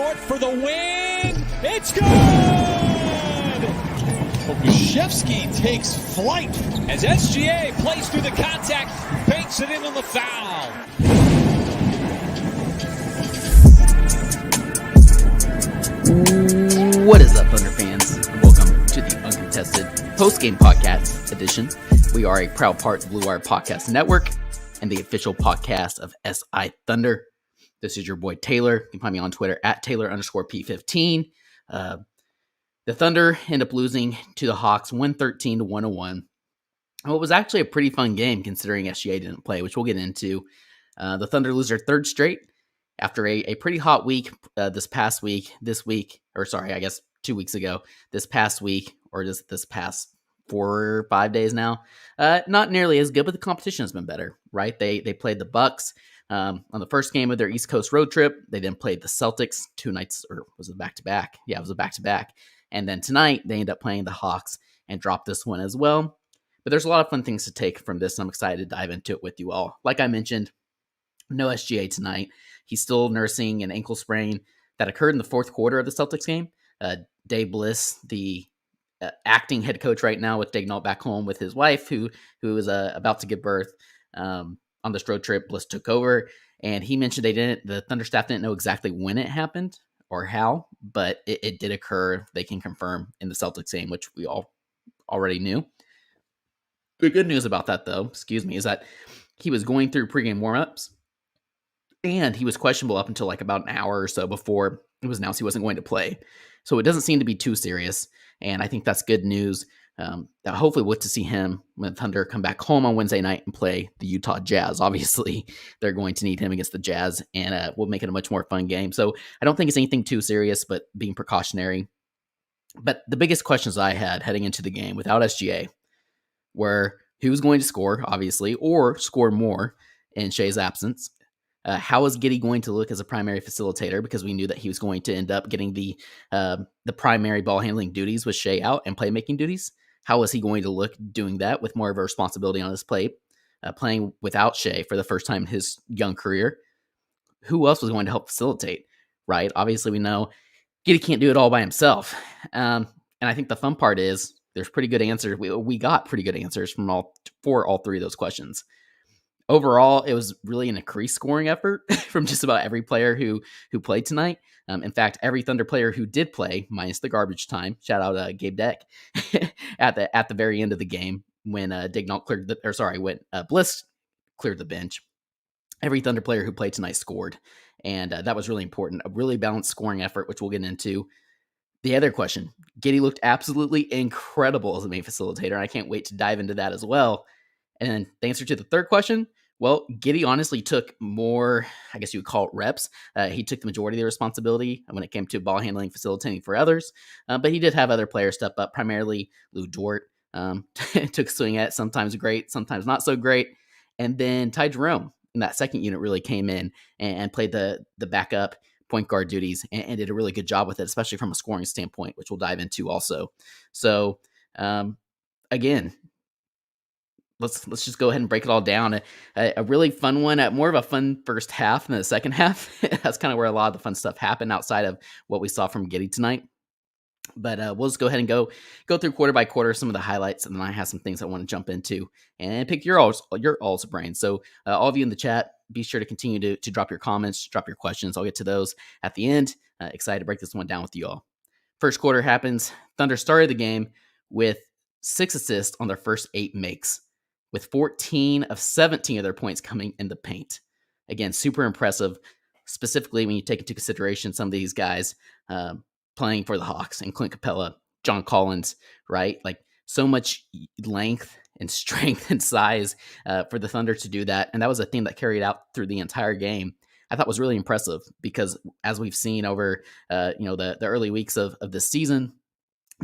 court for the win. It's good! Okushevsky takes flight as SGA plays through the contact, banks it in on the foul. What is up, Thunder fans? And welcome to the Uncontested post-game podcast edition. We are a proud part of the Blue Wire Podcast Network and the official podcast of SI Thunder. This is your boy Taylor. You can find me on Twitter at Taylor_P15. The Thunder end up losing to the Hawks 113-101. What was actually a pretty fun game considering SGA didn't play, which we'll get into. The Thunder lose their third straight after a pretty hot week this 2 weeks ago. This past week, or just this past 4 or 5 days now, not nearly as good, but the competition has been better, right? They played the Bucks on the first game of their East Coast road trip. They then played the Celtics 2 nights, or was it back-to-back? Yeah, it was a back-to-back. And then tonight, they end up playing the Hawks and drop this one as well. But there's a lot of fun things to take from this, and I'm excited to dive into it with you all. Like I mentioned, no SGA tonight. He's still nursing an ankle sprain that occurred in the fourth quarter of the Celtics game. Dave Bliss, the acting head coach right now with Daignault back home with his wife, who is about to give birth on this road trip. Bliss took over, and he mentioned the Thunder staff didn't know exactly when it happened or how, but it did occur. They can confirm in the Celtics game, which we all already knew. The good news about that, though, is that he was going through pregame warmups, and he was questionable up until like about an hour or so before it was announced he wasn't going to play. So it doesn't seem to be too serious, and I think that's good news. That hopefully we'll get to see him when Thunder come back home on Wednesday night and play the Utah Jazz. Obviously, they're going to need him against the Jazz, and we'll make it a much more fun game. So I don't think it's anything too serious, but being precautionary. But the biggest questions I had heading into the game without SGA were who was going to score, obviously, or score more in Shea's absence. How is Giddey going to look as a primary facilitator? Because we knew that he was going to end up getting the primary ball handling duties with Shea out and playmaking duties. How is he going to look doing that with more of a responsibility on his plate, playing without Shea for the first time in his young career? Who else was going to help facilitate, right? Obviously, we know Giddey can't do it all by himself. And I think the fun part is there's pretty good answers. We got pretty good answers for all three of those questions. Overall, it was really an increased scoring effort from just about every player who played tonight. In fact, every Thunder player who did play, minus the garbage time, shout out Gabe Deck, at the very end of the game when Bliss cleared the bench. Every Thunder player who played tonight scored, and that was really important. A really balanced scoring effort, which we'll get into. The other question, Giddey looked absolutely incredible as a main facilitator, and I can't wait to dive into that as well. And then the answer to the third question, well, Giddey honestly took more, I guess you would call it reps. He took the majority of the responsibility when it came to ball handling, facilitating for others. But he did have other players step up, primarily Lou Dort. Took a swing at it, sometimes great, sometimes not so great. And then Ty Jerome in that second unit really came in and played the backup point guard duties and did a really good job with it, especially from a scoring standpoint, which we'll dive into also. So, again, let's just go ahead and break it all down. A really fun one, more of a fun first half than the second half. That's kind of where a lot of the fun stuff happened outside of what we saw from Giddey tonight. But we'll just go ahead and go through quarter by quarter some of the highlights, and then I have some things I want to jump into and pick your all's brain. So all of you in the chat, be sure to continue to drop your comments, drop your questions. I'll get to those at the end. Excited to break this one down with you all. First quarter happens. Thunder started the game with 6 assists on their first 8 makes, with 14 of 17 of their points coming in the paint. Again, super impressive, specifically when you take into consideration some of these guys playing for the Hawks, and Clint Capella, John Collins, right? Like so much length and strength and size for the Thunder to do that. And that was a thing that carried out through the entire game. I thought was really impressive because as we've seen over the early weeks of this season,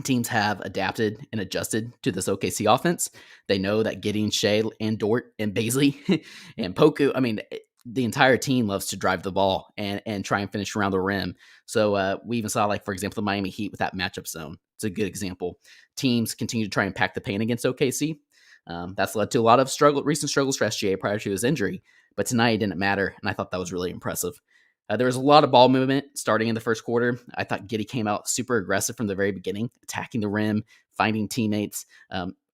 teams have adapted and adjusted to this OKC offense. They know that getting Shea and Dort and Baisley and Poku, the entire team loves to drive the ball and try and finish around the rim. So we even saw, like, for example, the Miami Heat with that matchup zone. It's a good example. Teams continue to try and pack the paint against OKC. That's led to a lot of recent struggles for SGA prior to his injury. But tonight it didn't matter, and I thought that was really impressive. There was a lot of ball movement starting in the first quarter. I thought Giddey came out super aggressive from the very beginning, attacking the rim, finding teammates,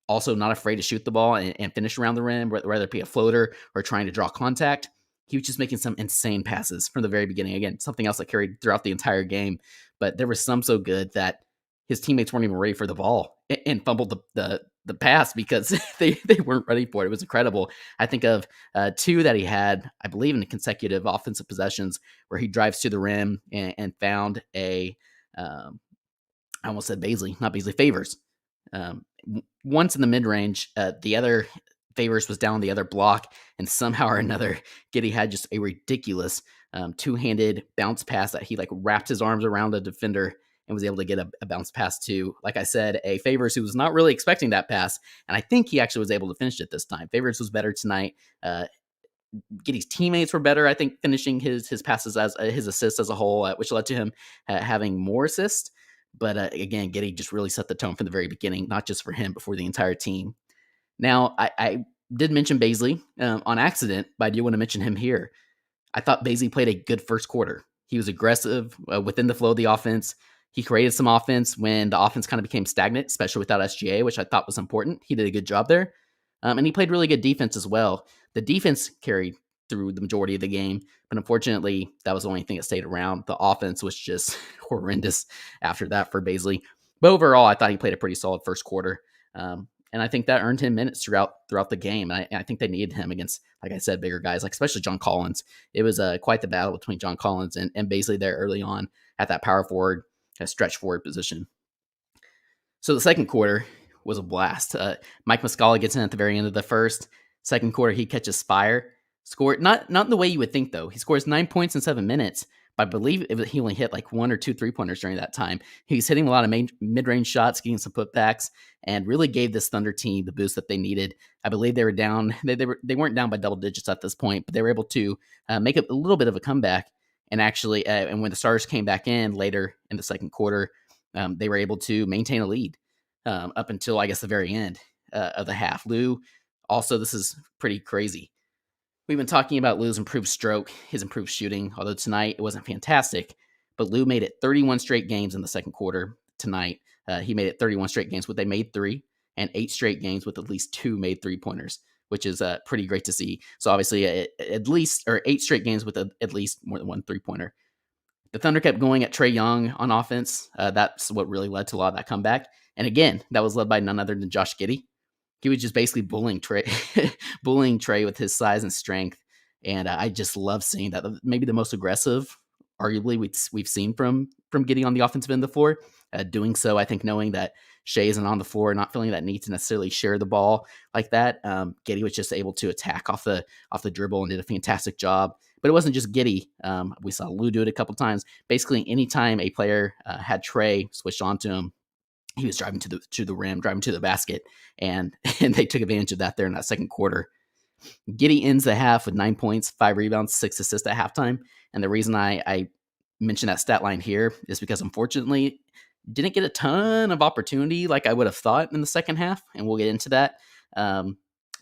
also not afraid to shoot the ball and finish around the rim, whether it be a floater or trying to draw contact. He was just making some insane passes from the very beginning. Again, something else that carried throughout the entire game, but there was some so good that his teammates weren't even ready for the ball and fumbled the pass because they weren't ready for it. It was incredible. I think of two that he had, I believe, in consecutive offensive possessions where he drives to the rim and found I almost said Baisley, not Baisley, Favors. Once in the mid-range, the other Favors was down the other block, and somehow or another, Giddey had just a ridiculous two-handed bounce pass that he wrapped his arms around a defender and was able to get a bounce pass to, like I said, a Favors who was not really expecting that pass, and I think he actually was able to finish it this time. Favors was better tonight. Giddey's teammates were better, I think, finishing his passes as his assists as a whole, which led to him having more assists. But again, Giddey just really set the tone from the very beginning, not just for him, but for the entire team. Now, I did mention Baisley on accident, but I do want to mention him here. I thought Baisley played a good first quarter. He was aggressive within the flow of the offense. He created some offense when the offense kind of became stagnant, especially without SGA, which I thought was important. He did a good job there. And he played really good defense as well. The defense carried through the majority of the game, but unfortunately, that was the only thing that stayed around. The offense was just horrendous after that for Baisley. But overall, I thought he played a pretty solid first quarter. And I think that earned him minutes throughout the game. And I think they needed him against, like I said, bigger guys, especially John Collins. It was quite the battle between John Collins and Baisley there early on at that power forward, stretch forward position. So the second quarter was a blast. Mike Muscala gets in at the very end of the first. Second quarter, he catches fire. Scored, not in the way you would think, though. He scores 9 points in 7 minutes. But I believe he only hit 1 or 2 3-pointers during that time. He was hitting a lot of mid-range shots, getting some putbacks, and really gave this Thunder team the boost that they needed. I believe they were down. They weren't down by double digits at this point, but they were able to make a little bit of a comeback. And actually, and when the Stars came back in later in the second quarter, they were able to maintain a lead up until, I guess, the very end of the half. Lou, also, this is pretty crazy. We've been talking about Lou's improved stroke, his improved shooting, although tonight it wasn't fantastic. But Lou made it 31 straight games in the second quarter tonight. He made it 31 straight games with they made 3, and 8 straight games with at least 2 made 3-pointers, which is pretty great to see. So obviously, at least 8 straight games with at least more than 1 3-pointer. The Thunder kept going at Trae Young on offense. That's what really led to a lot of that comeback. And again, that was led by none other than Josh Giddey. He was just basically bullying Trae with his size and strength. And I just love seeing that. Maybe the most aggressive, arguably, we've seen from Giddey on the offensive end of the floor. Doing so, I think, knowing that Shea isn't on the floor, not feeling that need to necessarily share the ball like that. Giddey was just able to attack off the dribble and did a fantastic job. But it wasn't just Giddey. We saw Lou do it a couple times. Basically, anytime a player had Trae switched onto him, he was driving to the rim, driving to the basket, and they took advantage of that there in that second quarter. Giddey ends the half with 9 points, 5 rebounds, 6 assists at halftime. And the reason I mention that stat line here is because, unfortunately, didn't get a ton of opportunity like I would have thought in the second half, and we'll get into that.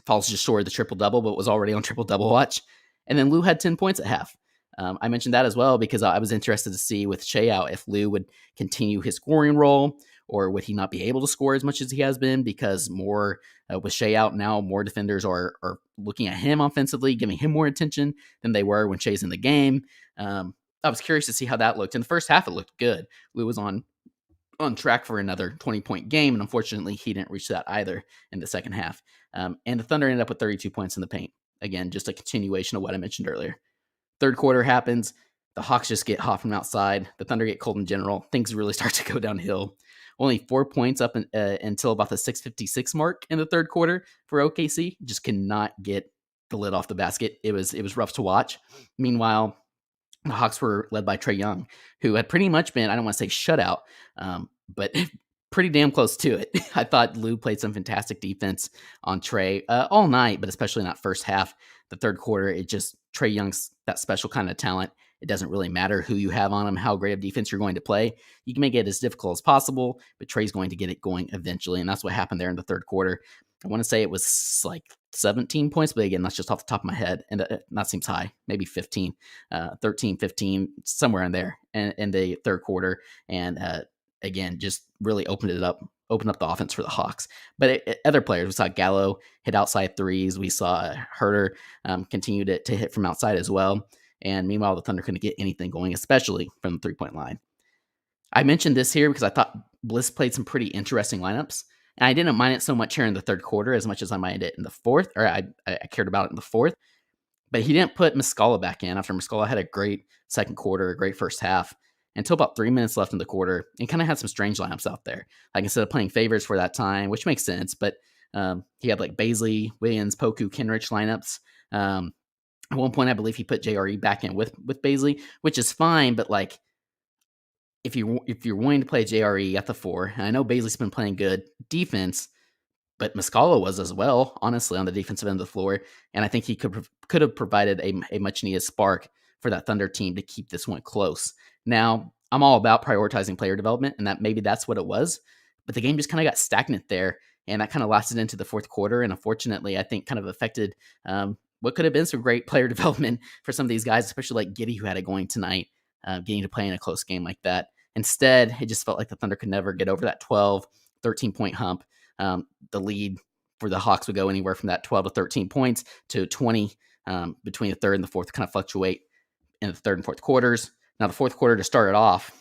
Falls just short of the triple-double, but was already on triple-double watch. And then Lou had 10 points at half. I mentioned that as well because I was interested to see with Shea out if Lou would continue his scoring role, or would he not be able to score as much as he has been because more with Shea out now, more defenders are looking at him offensively, giving him more attention than they were when Shea's in the game. I was curious to see how that looked. In the first half, it looked good. Lou was on track for another 20-point game, and unfortunately, he didn't reach that either in the second half. And the Thunder ended up with 32 points in the paint. Again, just a continuation of what I mentioned earlier. Third quarter happens. The Hawks just get hot from outside. The Thunder get cold in general. Things really start to go downhill. Only 4 points up until about the 6:56 mark in the third quarter for OKC. Just cannot get the lid off the basket. It was rough to watch. Meanwhile, the Hawks were led by Trae Young, who had pretty much been, I don't want to say shutout, but pretty damn close to it. I thought Lou played some fantastic defense on Trae all night, but especially in that first half. The third quarter, Trae Young's that special kind of talent. It doesn't really matter who you have on him, how great of defense you're going to play. You can make it as difficult as possible, but Trae's going to get it going eventually, and that's what happened there in the third quarter. I want to say it was like 17 points, but again, that's just off the top of my head. And that seems high, maybe 15, 13, 15, somewhere in there in the third quarter. And again, just really opened up the offense for the Hawks. But other players, we saw Gallo hit outside threes. We saw Herter continue to hit from outside as well. And meanwhile, the Thunder couldn't get anything going, especially from the three-point line. I mentioned this here because I thought Bliss played some pretty interesting lineups. And I didn't mind it so much here in the third quarter as much as I minded it in the fourth, or I cared about it in the fourth. But he didn't put Muscala back in after Muscala had a great second quarter, a great first half, until about 3 minutes left in the quarter, and kind of had some strange lineups out there. Like instead of playing favors for that time, which makes sense, but he had like Baisley, Williams, Poku, Kenrich lineups. At one point, I believe he put JRE back in with Baisley, which is fine, but like if you're wanting to play JRE at the 4, and I know Baisley's been playing good defense, but Muscala was as well, honestly, on the defensive end of the floor, and I think he could have provided a much needed spark for that Thunder team to keep this one close. Now, I'm all about prioritizing player development, and that's what it was, but the game just kind of got stagnant there, and that kind of lasted into the fourth quarter, and unfortunately, I think kind of affected what could have been some great player development for some of these guys, especially like Giddey, who had it going tonight, getting to play in a close game like that. Instead, it just felt like the Thunder could never get over that 12, 13-point hump. The lead for the Hawks would go anywhere from that 12 to 13 points to 20 between the third and the fourth, kind of fluctuate in the third and fourth quarters. Now, the fourth quarter to start it off,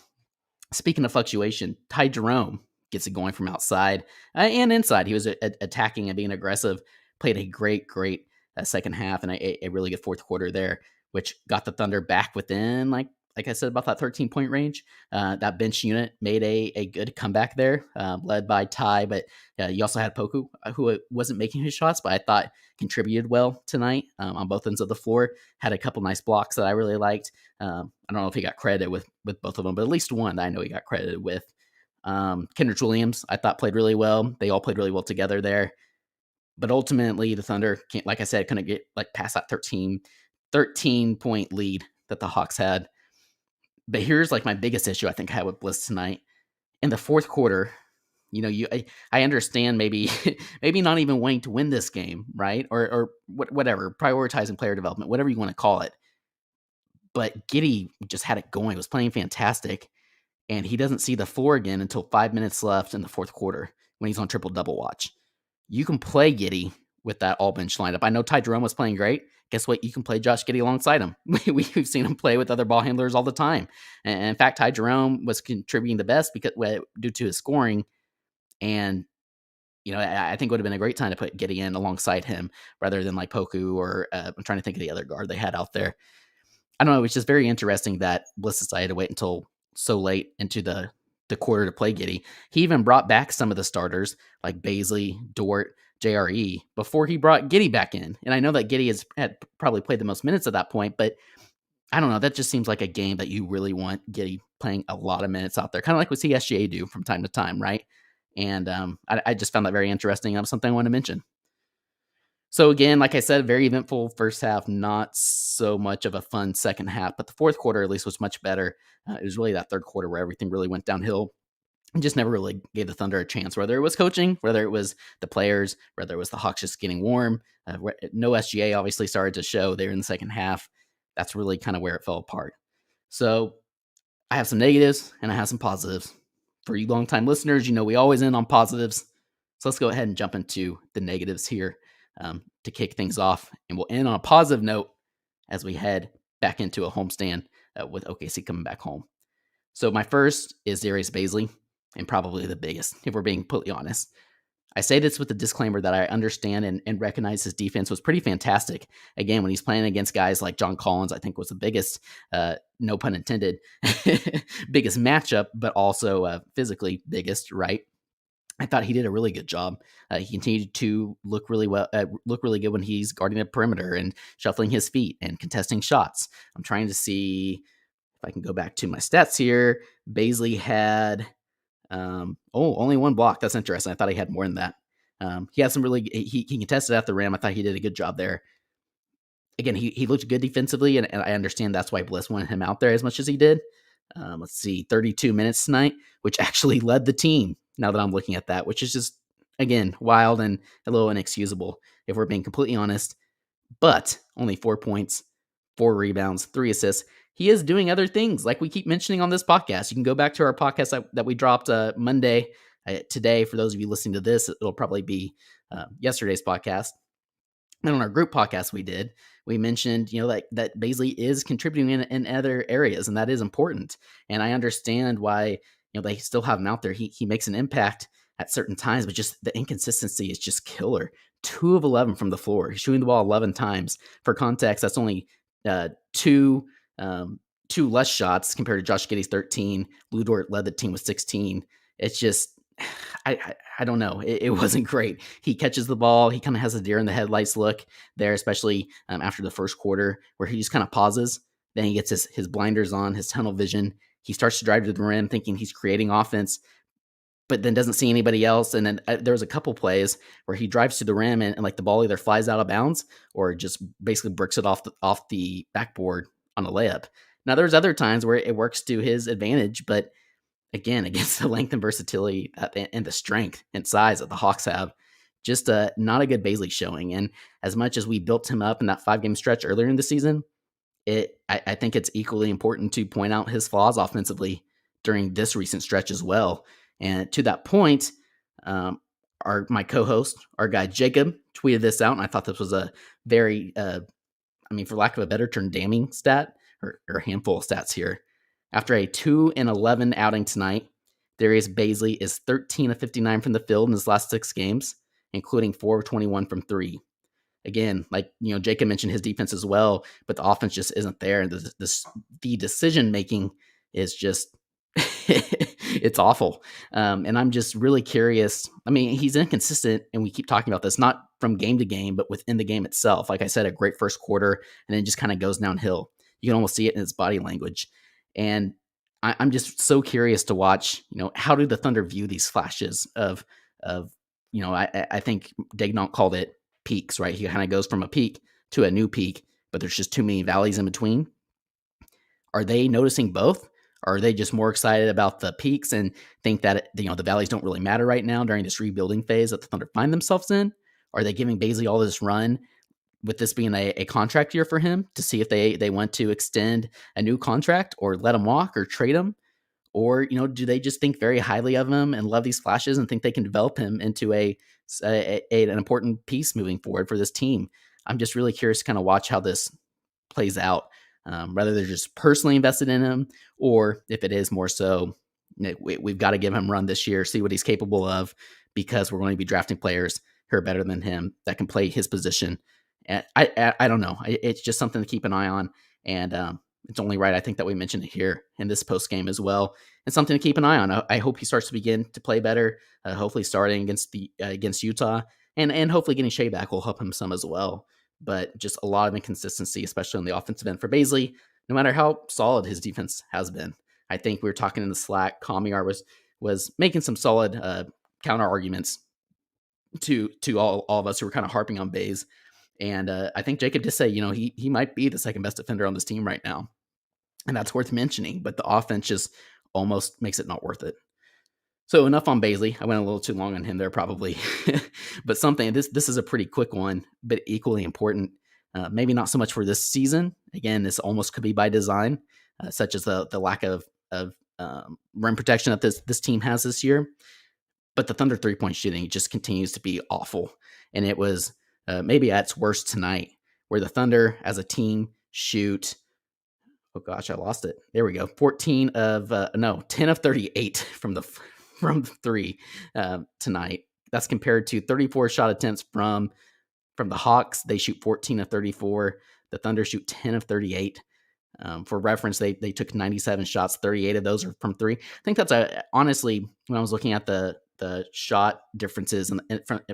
speaking of fluctuation, Ty Jerome gets it going from outside and inside. He was attacking and being aggressive, played a great second half and a really good fourth quarter there, which got the Thunder back within, like I said, about that 13-point range. That bench unit made a good comeback there, led by Ty, but you also had Poku, who wasn't making his shots, but I thought contributed well tonight on both ends of the floor. Had a couple nice blocks that I really liked. I don't know if he got credited with both of them, but at least one that I know he got credited with. Kenrich Williams, I thought played really well. They all played really well together there. But ultimately, the Thunder, like I said, couldn't get past that 13-point lead that the Hawks had. But here's my biggest issue I think I had with Bliss tonight. In the fourth quarter, I understand maybe not even wanting to win this game, right? Or whatever, prioritizing player development, whatever you want to call it. But Giddey just had it going. He was playing fantastic. And he doesn't see the floor again until 5 minutes left in the fourth quarter when he's on triple-double watch. You can play Giddey with that all-bench lineup. I know Ty Jerome was playing great. Guess what? You can play Josh Giddey alongside him. We've seen him play with other ball handlers all the time. And in fact, Ty Jerome was contributing the best due to his scoring. And, I think it would have been a great time to put Giddey in alongside him rather than Poku or I'm trying to think of the other guard they had out there. I don't know. It's just very interesting that Bliss decided to wait until so late into the quarter to play Giddey. He even brought back some of the starters like Baisley, Dort, JRE before he brought Giddey back in. And I know that Giddey had probably played the most minutes at that point, but I don't know. That just seems like a game that you really want Giddey playing a lot of minutes out there, kind of like we see SGA do from time to time, right? And I just found that very interesting. That was something I wanted to mention. So again, like I said, very eventful first half, not so much of a fun second half, but the fourth quarter at least was much better. It was really that third quarter where everything really went downhill and just never really gave the Thunder a chance, whether it was coaching, whether it was the players, whether it was the Hawks just getting warm. No SGA obviously started to show there in the second half. That's really kind of where it fell apart. So I have some negatives and I have some positives. For you longtime listeners, we always end on positives. So let's go ahead and jump into the negatives here. To kick things off, and we'll end on a positive note as we head back into a homestand with OKC coming back home. So my first is Sirius Baisley, and probably the biggest, if we're being completely honest. I say this with the disclaimer that I understand and recognize his defense was pretty fantastic. Again, when he's playing against guys like John Collins, I think was the biggest, no pun intended, biggest matchup, but also physically biggest, right? I thought he did a really good job. He continued to look really good when he's guarding the perimeter and shuffling his feet and contesting shots. I'm trying to see if I can go back to my stats here. Baisley had only one block. That's interesting. I thought he had more than that. He had some he contested at the rim. I thought he did a good job there. Again, he looked good defensively, and I understand that's why Bliss wanted him out there as much as he did. Let's see, 32 minutes tonight, which actually led the team. Now that I'm looking at that, which is just again, wild and a little inexcusable if we're being completely honest. But only 4 points, 4 rebounds, 3 assists. He is doing other things like we keep mentioning on this podcast. You can go back to our podcast that we dropped Monday today. For those of you listening to this, it'll probably be yesterday's podcast. And on our group podcast we mentioned, like that Baisley is contributing in other areas, and that is important. And I understand why, they still have him out there. He makes an impact at certain times, but just the inconsistency is just killer. 2 of 11 from the floor. He's shooting the ball 11 times. For context, that's only two less shots compared to Josh Giddey's 13. Lou Dort led the team with 16. It's just, I don't know. It wasn't great. He catches the ball. He kind of has a deer in the headlights look there, especially after the first quarter, where he just kind of pauses. Then he gets his blinders on, his tunnel vision. He starts to drive to the rim thinking he's creating offense, but then doesn't see anybody else. And then there was a couple plays where he drives to the rim and like the ball either flies out of bounds or just basically bricks it off the backboard on a layup. Now there's other times where it works to his advantage, but again, against the length and versatility and the strength and size that the Hawks have, just not a good Baisley showing. And as much as we built him up in that 5-game stretch earlier in the season, I think it's equally important to point out his flaws offensively during this recent stretch as well. And to that point, my co-host, our guy Jacob, tweeted this out, and I thought this was a very, for lack of a better term, damning stat or handful of stats here. After a 2-11 outing tonight, Sirius Baisley is 13 of 59 from the field in his last 6 games, including 4 of 21 from 3. Again, like Jacob mentioned his defense as well, but the offense just isn't there, and the decision making is just it's awful. And I'm just really curious. He's inconsistent, and we keep talking about this, not from game to game, but within the game itself. Like I said, a great first quarter, and then it just kind of goes downhill. You can almost see it in his body language. And I'm just so curious to watch, how do the Thunder view these flashes of I think Daignault called it peaks, right? He kind of goes from a peak to a new peak, but there's just too many valleys in between. Are they noticing both? Or are they just more excited about the peaks and think that, the valleys don't really matter right now during this rebuilding phase that the Thunder find themselves in? Are they giving Baisley all this run with this being a contract year for him to see if they want to extend a new contract or let him walk or trade him? Or, do they just think very highly of him and love these flashes and think they can develop him into an important piece moving forward for this team? I'm just really curious to kind of watch how this plays out, whether they're just personally invested in him or if it is more so we've got to give him a run this year, see what he's capable of, because we're going to be drafting players who are better than him that can play his position. And I don't know. It's just something to keep an eye on. And it's only right, I think, that we mentioned it here in this post game as well. And something to keep an eye on. I hope he starts to begin to play better, hopefully starting against Utah. And hopefully getting Shea back will help him some as well. But just a lot of inconsistency, especially on the offensive end for Baisley, no matter how solid his defense has been. I think we were talking in the Slack, Kamiar was making some solid counter arguments to all of us who were kind of harping on Bays. And I think Jacob did say, he might be the second best defender on this team right now. And that's worth mentioning, but the offense just almost makes it not worth it. So enough on Baisley. I went a little too long on him there probably. But this is a pretty quick one, but equally important. Maybe not so much for this season. Again, this almost could be by design, such as the lack of rim protection that this team has this year. But the Thunder 3-point shooting just continues to be awful. And it was maybe at its worst tonight, where the Thunder as a team shoot, oh gosh, I lost it. There we go. 10 of 38 from 3 tonight. That's compared to 34 shot attempts from the Hawks. They shoot 14 of 34. The Thunder shoot 10 of 38. For reference, they took 97 shots. 38 of those are from 3. I think that's honestly, when I was looking at the shot differences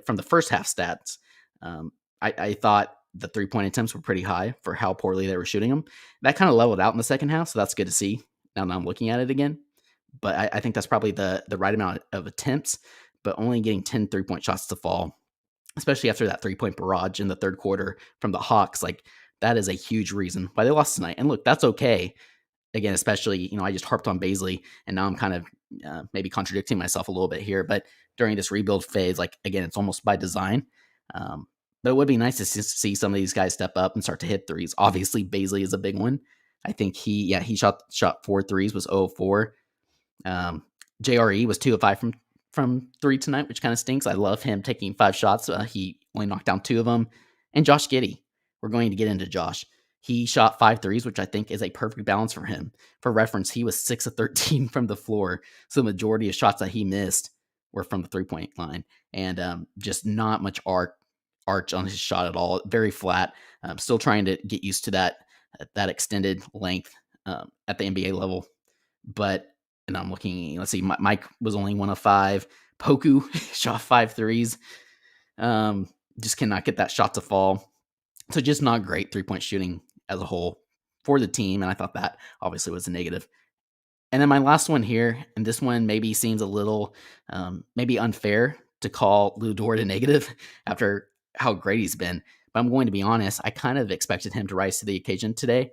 from the first half stats, I thought the 3-point attempts were pretty high for how poorly they were shooting them. That kind of leveled out in the second half, so that's good to see now that I'm looking at it again. But I think that's probably the right amount of attempts, but only getting 10 3-point shots to fall, especially after that 3-point barrage in the third quarter from the Hawks. Like, that is a huge reason why they lost tonight. And look, that's okay. Again, especially, I just harped on Baisley, and now I'm kind of maybe contradicting myself a little bit here, but during this rebuild phase. Like, again, it's almost by design. But it would be nice to see some of these guys step up and start to hit threes. Obviously, Baisley is a big one. I think he shot 4 threes, was 0 of 4. JRE was 2 of 5 from 3 tonight, which kind of stinks. I love him taking 5 shots. He only knocked down 2 of them. And Josh Giddey, we're going to get into Josh. He shot 5 threes, which I think is a perfect balance for him. For reference, he was 6 of 13 from the floor. So the majority of shots that he missed were from the 3-point line. And just not much arch on his shot at all. Very flat. Still trying to get used to that extended length at the NBA level. And I'm looking, let's see, Mike was only 1 of 5. Poku shot 5 threes. Just cannot get that shot to fall. So just not great 3-point shooting as a whole for the team. And I thought that obviously was a negative. And then my last one here, and this one maybe seems a little maybe unfair to call Lou Dort a negative after how great he's been. But I'm going to be honest, I kind of expected him to rise to the occasion tonight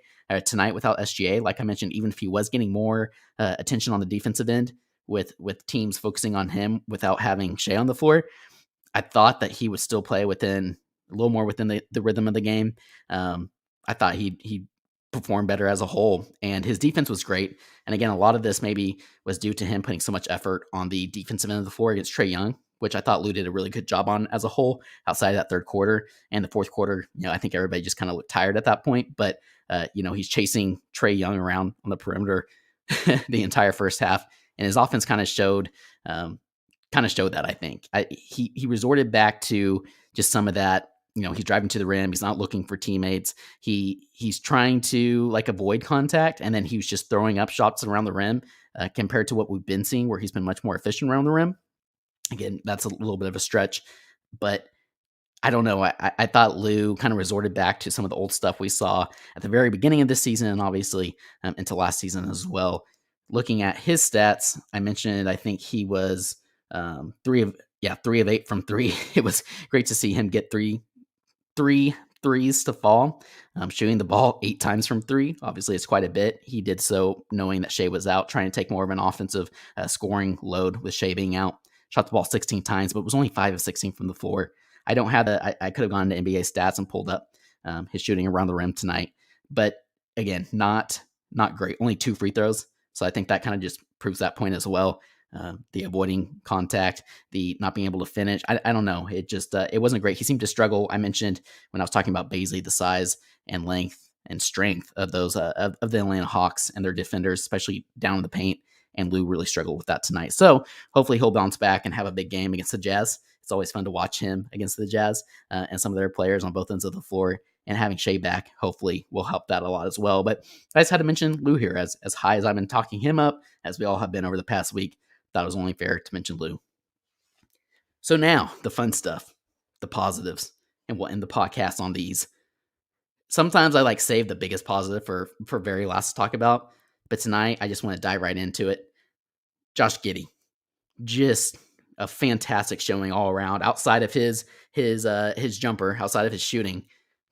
without SGA. Like I mentioned, even if he was getting more attention on the defensive end with teams focusing on him without having Shea on the floor, I thought that he would still play a little more within the rhythm of the game. I thought he performed better as a whole, and his defense was great. And again, a lot of this maybe was due to him putting so much effort on the defensive end of the floor against Trae Young, which I thought Lou did a really good job on as a whole outside of that third quarter. And the fourth quarter, I think everybody just kind of looked tired at that point. But, he's chasing Trae Young around on the perimeter the entire first half. And his offense kind of showed that, I think. He resorted back to just some of that. He's driving to the rim. He's not looking for teammates. He's trying to avoid contact. And then he was just throwing up shots around the rim compared to what we've been seeing where he's been much more efficient around the rim. Again, that's a little bit of a stretch, but I don't know. I thought Lou kind of resorted back to some of the old stuff we saw at the very beginning of this season and obviously into last season as well. Looking at his stats, I mentioned, I think he was 3 of 8 from 3. It was great to see him get three threes to fall, shooting the ball 8 times from 3. Obviously, it's quite a bit. He did so knowing that Shea was out, trying to take more of an offensive scoring load with Shea being out. Shot the ball 16 times, but was only 5 of 16 from the floor. I don't have I could have gone to NBA stats and pulled up his shooting around the rim tonight. But again, not great. Only 2 free throws. So I think that kind of just proves that point as well. The avoiding contact, the not being able to finish. I don't know. It just, it wasn't great. He seemed to struggle. I mentioned when I was talking about Baisley, the size and length and strength of those, of the Atlanta Hawks and their defenders, especially down in the paint. And Lou really struggled with that tonight. So hopefully he'll bounce back and have a big game against the Jazz. It's always fun to watch him against the Jazz and some of their players on both ends of the floor. And having Shea back hopefully will help that a lot as well. But I just had to mention Lou here as high as I've been talking him up, as we all have been over the past week. Thought it was only fair to mention Lou. So now the fun stuff, the positives, and we'll end the podcast on these. Sometimes I save the biggest positive for very last to talk about. But tonight, I just want to dive right into it. Josh Giddey, just a fantastic showing all around. Outside of his jumper, outside of his shooting,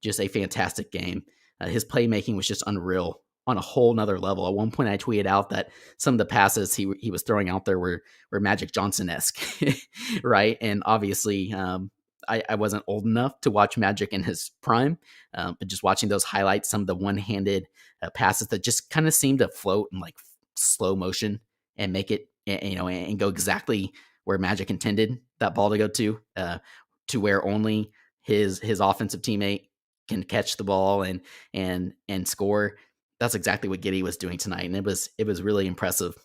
just a fantastic game. His playmaking was just unreal on a whole nother level. At one point, I tweeted out that some of the passes he was throwing out there were Magic Johnson-esque, right? And obviously, I wasn't old enough to watch Magic in his prime, but just watching those highlights, some of the one-handed passes that just kind of seemed to float in slow motion and make it, and go exactly where Magic intended that ball to go to where only his offensive teammate can catch the ball and score. That's exactly what Giddey was doing tonight, and it was really impressive.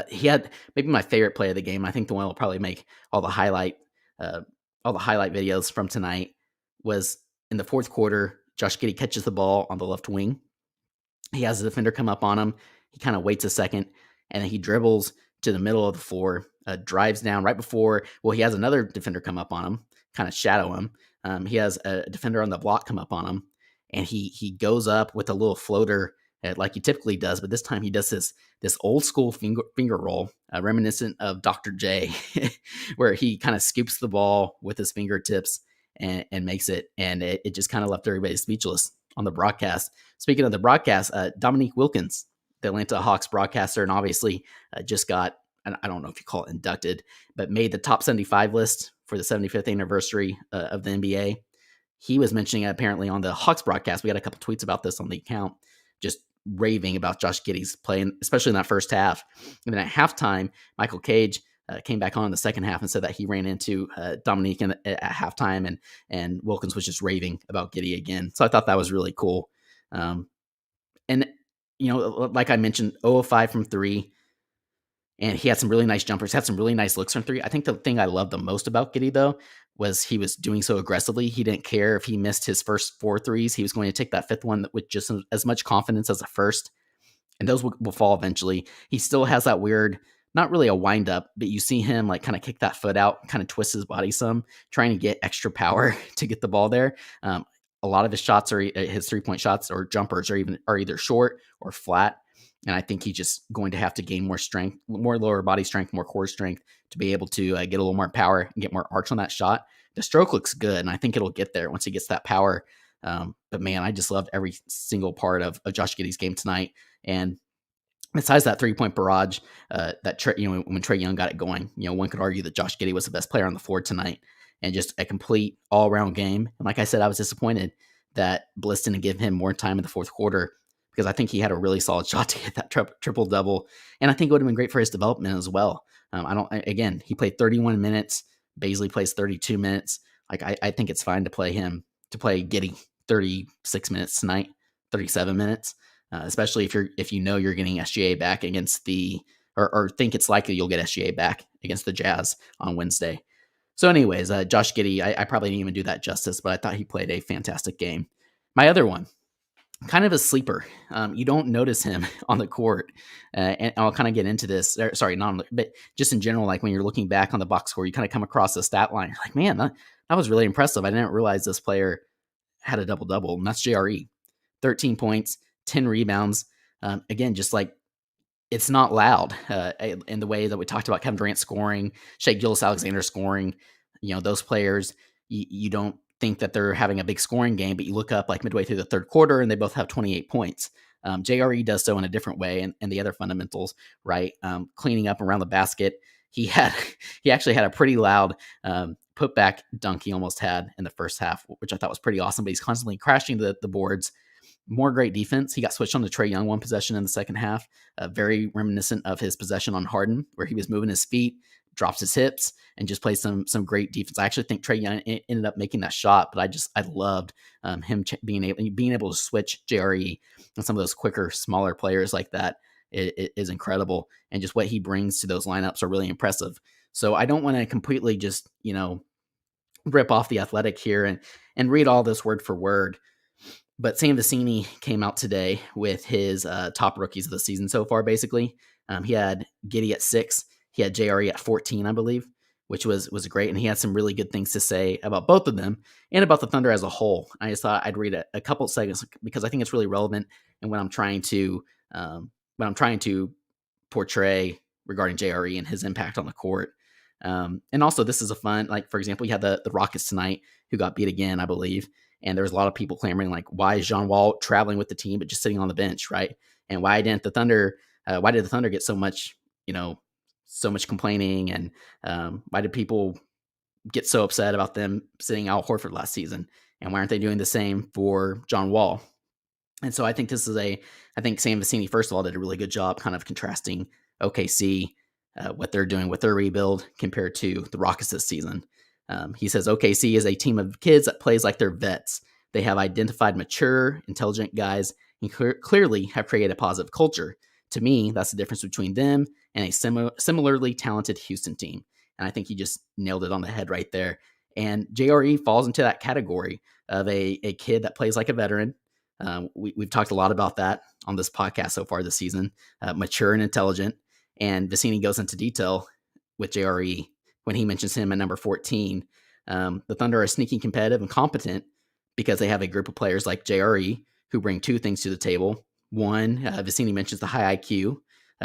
He had maybe my favorite play of the game. I think the one will probably make all the highlight videos from tonight was in the fourth quarter. Josh Giddey catches the ball on the left wing. He has a defender come up on him. He kind of waits a second, and then he dribbles to the middle of the floor, drives down right before. Well, he has another defender come up on him, kind of shadow him. He has a defender on the block come up on him, and he goes up with a little floater like he typically does, but this time he does this old school finger roll, reminiscent of Dr. J, where he kind of scoops the ball with his fingertips and makes it, and it just kind of left everybody speechless on the broadcast. Speaking of the broadcast, Dominique Wilkins, the Atlanta Hawks broadcaster, and obviously just got, I don't know if you call it inducted, but made the top 75 list for the 75th anniversary of the NBA. He was mentioning apparently on the Hawks broadcast. We got a couple tweets about this on the account, just raving about Josh Giddey's playing, especially in that first half. And then at halftime, Michael Cage came back on in the second half and said that he ran into Dominique at halftime, and Wilkins was just raving about Giddey again. So I thought that was really cool. And, like I mentioned, 0 of 5 from 3. And he had some really nice jumpers, had some really nice looks from 3. I think the thing I loved the most about Giddey, though, was he was doing so aggressively. He didn't care if he missed his first 4 threes. He was going to take that 5th one with just as much confidence as the first. And those will fall eventually. He still has that weird, not really a wind up, but you see him like kind of kick that foot out, kind of twist his body some, trying to get extra power to get the ball there. A lot of his shots are his 3-point shots or jumpers are either short or flat. And I think he's just going to have to gain more strength, more lower body strength, more core strength to be able to get a little more power and get more arch on that shot. The stroke looks good, and I think it'll get there once he gets that power. But man, I just loved every single part of Josh Giddey's game tonight. And besides that 3-point barrage, when Trae Young got it going, one could argue that Josh Giddey was the best player on the floor tonight, and just a complete all-around game. And like I said, I was disappointed that Bliss didn't give him more time in the fourth quarter, because I think he had a really solid shot to get that triple-double. And I think it would have been great for his development as well. He played 31 minutes. Baisley plays 32 minutes. Like, I think it's fine to play Giddey 36 minutes tonight, 37 minutes, especially if you know you're getting SGA back against or think it's likely you'll get SGA back against the Jazz on Wednesday. So anyways, Josh Giddey, I probably didn't even do that justice, but I thought he played a fantastic game. My other one, kind of a sleeper. You don't notice him on the court, and I'll kind of get into this. But just in general, like when you're looking back on the box score, you kind of come across the stat line. You're like, man, that was really impressive. I didn't realize this player had a double-double, and that's JRE. 13 points, 10 rebounds. Again, just like, it's not loud in the way that we talked about Kevin Durant scoring, Shai Gilgeous-Alexander scoring. Those players, you don't think that they're having a big scoring game, but you look up like midway through the third quarter and they both have 28 points. JRE does so in a different way, and the other fundamentals, right? Cleaning up around the basket. He actually had a pretty loud putback dunk he almost had in the first half, which I thought was pretty awesome, but he's constantly crashing the boards. More great defense. He got switched on to Trae Young one possession in the second half, very reminiscent of his possession on Harden, where he was moving his feet, drops his hips, and just plays some great defense. I actually think Trae Young ended up making that shot, but I loved him being able to switch JRE and some of those quicker, smaller players like that. It is incredible, and just what he brings to those lineups are really impressive. So I don't want to completely just rip off the Athletic here and read all this word for word. But Sam Vecenie came out today with his top rookies of the season so far, basically. He had Giddey at 6. He had JRE at 14, I believe, which was great. And he had some really good things to say about both of them and about the Thunder as a whole. I just thought I'd read a couple segments because I think it's really relevant and when I'm trying to portray regarding JRE and his impact on the court. And also, this is a fun, like, for example, you had the Rockets tonight who got beat again, I believe. And there was a lot of people clamoring, like, why is John Wall traveling with the team but just sitting on the bench, right? And why did the Thunder get so much complaining, and why did people get so upset about them sitting Al Horford last season? And why aren't they doing the same for John Wall? And so I think I think Sam Vecenie, first of all, did a really good job kind of contrasting OKC, what they're doing with their rebuild compared to the Rockets this season. He says OKC is a team of kids that plays like they're vets. They have identified mature, intelligent guys and clearly have created a positive culture. To me, that's the difference between them and a similarly talented Houston team. And I think he just nailed it on the head right there. And JRE falls into that category of a kid that plays like a veteran. We've talked a lot about that on this podcast so far this season, mature and intelligent. And Vecenie goes into detail with JRE when he mentions him at number 14. The Thunder are sneaky competitive and competent because they have a group of players like JRE who bring two things to the table. One, Vecenie mentions the high IQ,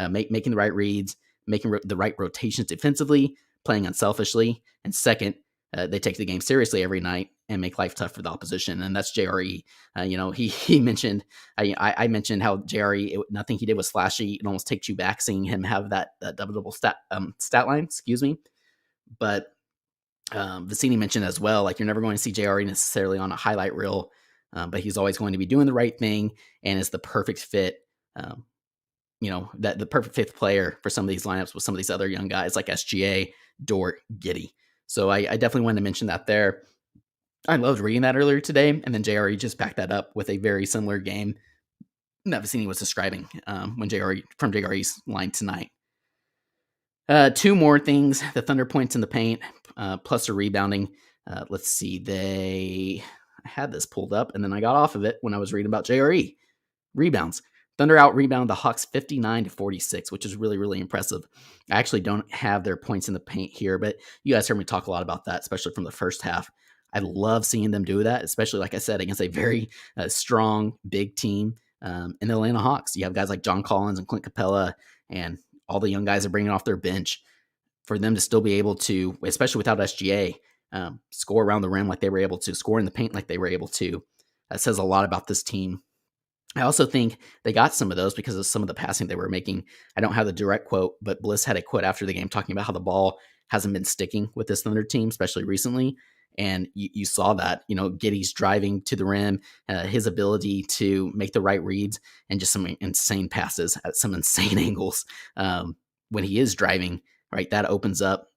making the right reads, making the right rotations defensively, playing unselfishly. And second, they take the game seriously every night and make life tough for the opposition. And that's JRE. He mentioned, I mentioned how JRE, nothing he did was flashy. It almost takes you back seeing him have that double stat line, But Vicini mentioned as well, like you're never going to see JRE necessarily on a highlight reel, but he's always going to be doing the right thing and is the perfect fit. That the perfect fifth player for some of these lineups with some of these other young guys like SGA, Dort, Giddey. So I definitely wanted to mention that there. I loved reading that earlier today, and then JRE just backed that up with a very similar game that Vicini was describing from JRE's line tonight. Two more things: the Thunder points in the paint, plus the rebounding. Let's see, I had this pulled up, and then I got off of it when I was reading about JRE rebounds. Thunder out rebound the Hawks 59-46, which is really, really impressive. I actually don't have their points in the paint here, but you guys heard me talk a lot about that, especially from the first half. I love seeing them do that, especially, like I said, against a very strong, big team in the Atlanta Hawks. You have guys like John Collins and Clint Capella, and all the young guys are bringing off their bench. For them to still be able to, especially without SGA, score around the rim like they were able to, score in the paint like they were able to, that says a lot about this team. I also think they got some of those because of some of the passing they were making. I don't have the direct quote, but Bliss had a quote after the game talking about how the ball hasn't been sticking with this Thunder team, especially recently. And you saw that, Giddey's driving to the rim, his ability to make the right reads, and just some insane passes at some insane angles. When he is driving, right, that opens up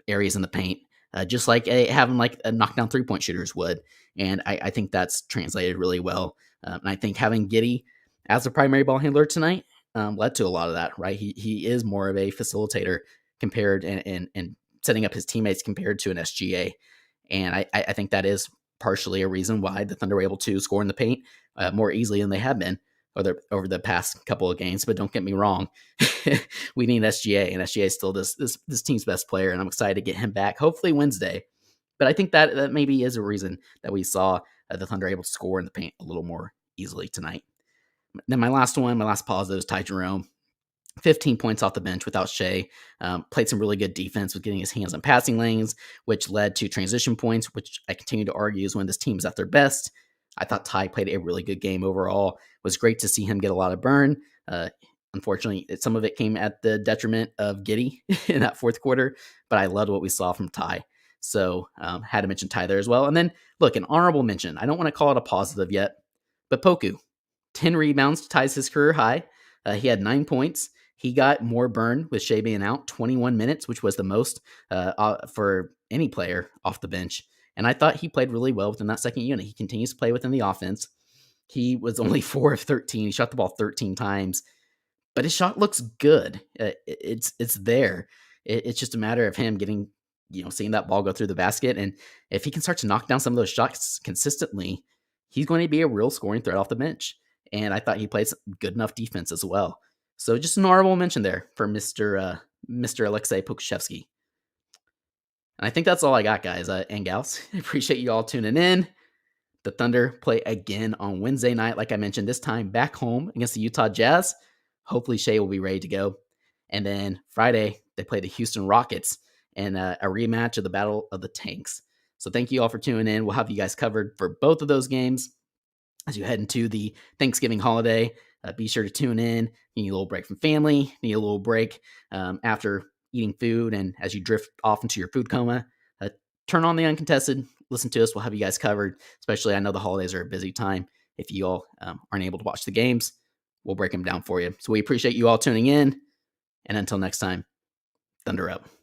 areas in the paint, just like having like a knockdown 3-point shooters would. And I think that's translated really well. And I think having Giddey as a primary ball handler tonight led to a lot of that, right? He is more of a facilitator compared and setting up his teammates compared to an SGA. And I think that is partially a reason why the Thunder were able to score in the paint more easily than they have been over the past couple of games. But don't get me wrong, we need SGA, and SGA is still this team's best player, and I'm excited to get him back, hopefully Wednesday. But I think that maybe is a reason that we saw the Thunder able to score in the paint a little more easily tonight. Then my last positive is Ty Jerome. 15 points off the bench without Shea. Played some really good defense with getting his hands on passing lanes, which led to transition points, which I continue to argue is when this team is at their best. I thought Ty played a really good game overall. It was great to see him get a lot of burn. Unfortunately, some of it came at the detriment of Giddey in that fourth quarter, but I loved what we saw from Ty. So had to mention Ty there as well. And then, look, an honorable mention. I don't want to call it a positive yet, but Poku. 10 rebounds, ties his career high. He had 9 points. He got more burn with Shea being out, 21 minutes, which was the most for any player off the bench. And I thought he played really well within that second unit. He continues to play within the offense. He was only 4 of 13. He shot the ball 13 times, but his shot looks good. It's there. It's just a matter of him getting, seeing that ball go through the basket. And if he can start to knock down some of those shots consistently, he's going to be a real scoring threat off the bench. And I thought he played good enough defense as well. So just an honorable mention there for Mr. Alexei Pokusevsky. And I think that's all I got, guys and gals. I appreciate you all tuning in. The Thunder play again on Wednesday night, like I mentioned, this time back home against the Utah Jazz. Hopefully Shea will be ready to go. And then Friday, they play the Houston Rockets in a rematch of the Battle of the Tanks. So thank you all for tuning in. We'll have you guys covered for both of those games as you head into the Thanksgiving holiday. Be sure to tune in. You need a little break from family. Need a little break after eating food. And as you drift off into your food coma, turn on the Uncontested. Listen to us. We'll have you guys covered. Especially, I know the holidays are a busy time. If you all aren't able to watch the games, we'll break them down for you. So we appreciate you all tuning in. And until next time, Thunder up.